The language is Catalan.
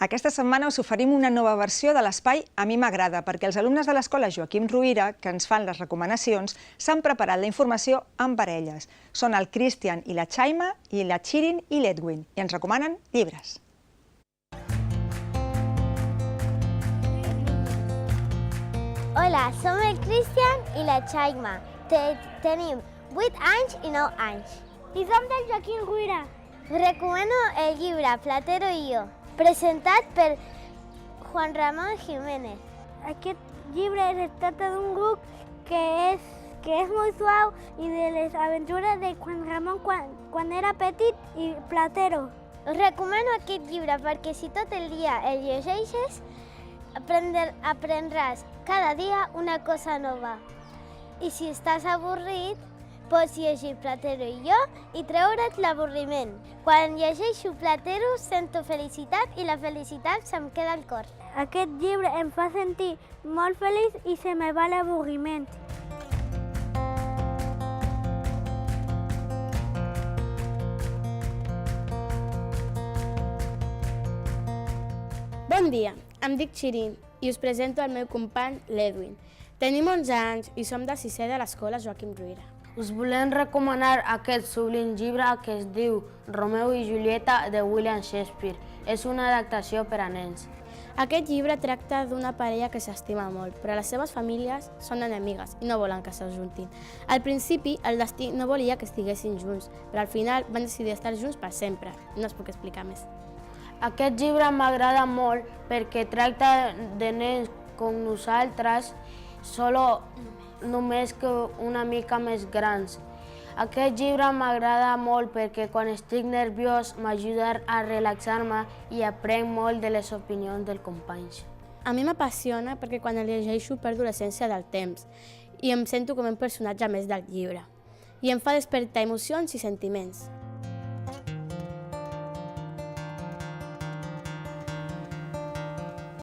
Aquesta setmana us oferim una nova versió de l'espai A mi m'agrada, perquè els alumnes de l'Escola Joaquim Rovira, que ens fan les recomanacions, s'han preparat la informació en parelles. Són el Cristian i la Chaima, i la Chirin i l'Edwin, i ens recomanen llibres. Hola, som el Cristian i la Chaima. Tenim 8 anys i 9 anys. I som del Joaquim Rovira. Recomano el llibre Platero i jo, presentat per Juan Ramón Jiménez. Aquest llibre es tracta d'un grup que és molt suau i de les aventures de Juan Ramón quan era petit i Platero. Us recomano aquest llibre perquè si tot el dia el llegeixes, aprendràs cada dia una cosa nova. I si estàs avorrit, pots llegir Platero i jo i treure't l'avorriment. Quan llegeixo Platero sento felicitat i la felicitat se'm queda al cor. Aquest llibre em fa sentir molt feliç i se me va l'avorriment. Bon dia, em dic Chirin i us presento el meu company l'Edwin. Tenim 11 anys i som de 6è de l'Escola Joaquim Rovira. Us volem recomanar aquest sublim llibre que es diu Romeu i Julieta de William Shakespeare. És una adaptació per a nens. Aquest llibre tracta d'una parella que s'estima molt, però les seves famílies són enemigues i no volen que s'ajuntin. Al principi, el destí no volia que estiguessin junts, però al final van decidir estar junts per sempre. No us puc explicar més. Aquest llibre m'agrada molt perquè tracta de nens com nosaltres, només que una mica més grans. Aquest llibre m'agrada molt perquè quan estic nerviós m'ajuda a relaxar-me i aprenc molt de les opinions dels companys. A mi m'apassiona perquè quan el llegeixo perdo l'essència del temps i em sento com un personatge més del llibre. I em fa despertar emocions i sentiments.